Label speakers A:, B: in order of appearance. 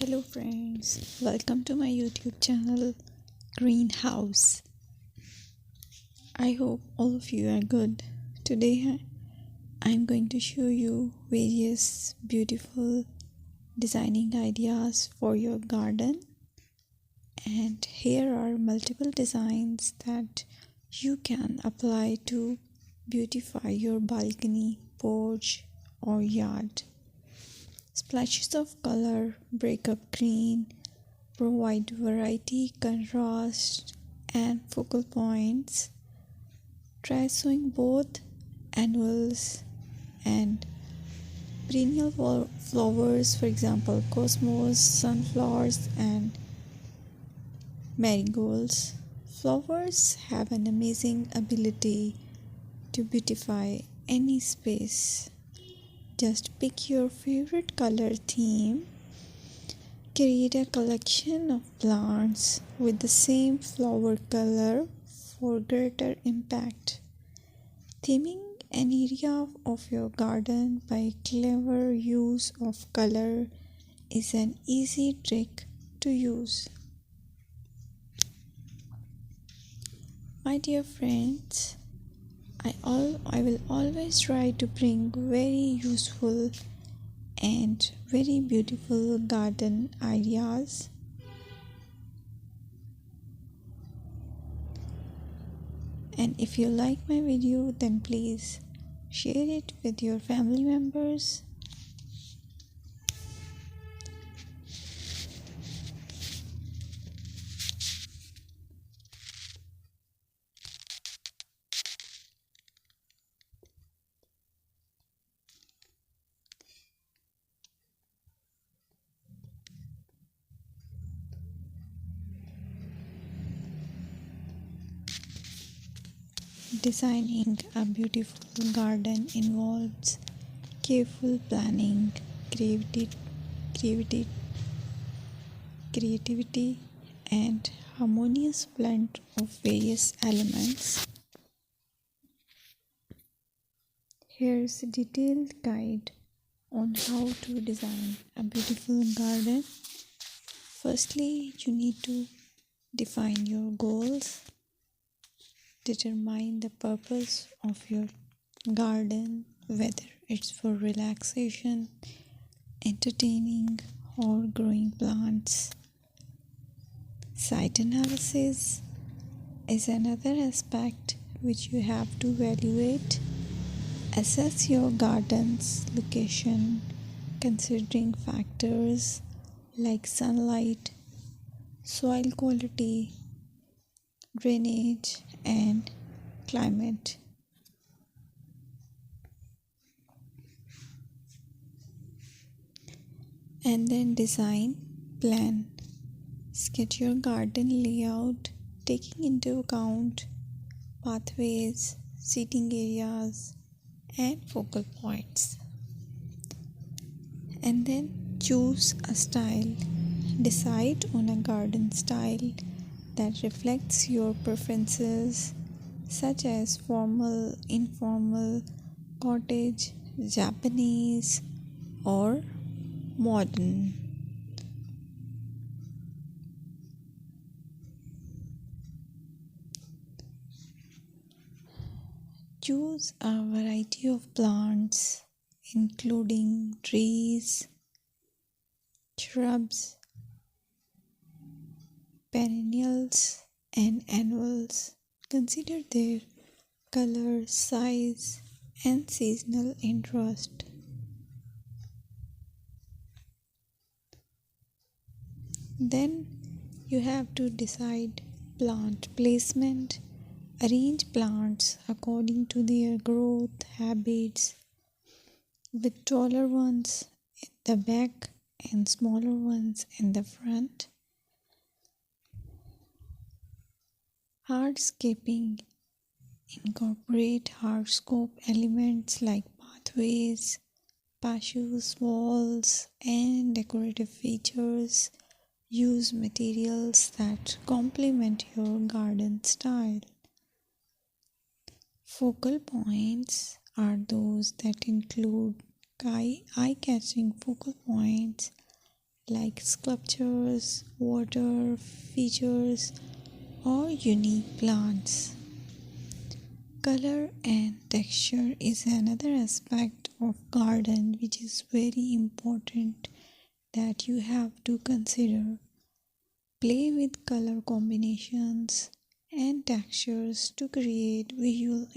A: Hello friends, welcome to my YouTube channel Greenhouse. I hope all of you are good. Today I'm going to show you various beautiful designing ideas for your garden, and here are multiple designs that you can apply to beautify your balcony, porch or yard. Splashes of color break up green, provide variety, contrast, and focal points. Try sowing both annuals and perennial flowers, for example, cosmos, sunflowers, and marigolds. Flowers have an amazing ability to beautify any space. Just pick your favorite color theme. Create a collection of plants with the same flower color for greater impact. Theming an area of your garden by clever use of color is an easy trick to use. My dear friends, I will always try to bring very useful and very beautiful garden ideas. And if you like my video, then please share it with your family members. Designing a beautiful garden involves careful planning, creativity, creativity, and harmonious blend of various elements. Here's a detailed guide on how to design a beautiful garden. Firstly, you need to define your goals. Determine the purpose of your garden, whether it's for relaxation, entertaining, or growing plants. Site analysis is another aspect which you have to evaluate. Assess your garden's location, considering factors like sunlight, soil quality, drainage, and climate. And then design plan. Sketch your garden layout, taking into account pathways, seating areas, and focal points. And then choose a style. Decide on a garden style that reflects your preferences, such as formal, informal, cottage, Japanese, or modern. Choose a variety of plants, including trees, shrubs, perennials, and annuals. Consider their color, size, and seasonal interest. Then you have to decide plant placement. Arrange plants according to their growth habits, with taller ones in the back and smaller ones in the front. Hardscaping. Incorporate hardscape elements like pathways, patios, walls, and decorative features. Use materials that complement your garden style. Focal points are those that include eye-catching focal points like sculptures, water features, or unique plants. Color and texture is another aspect of garden which is very important that you have to consider. Play with color combinations and textures to create visual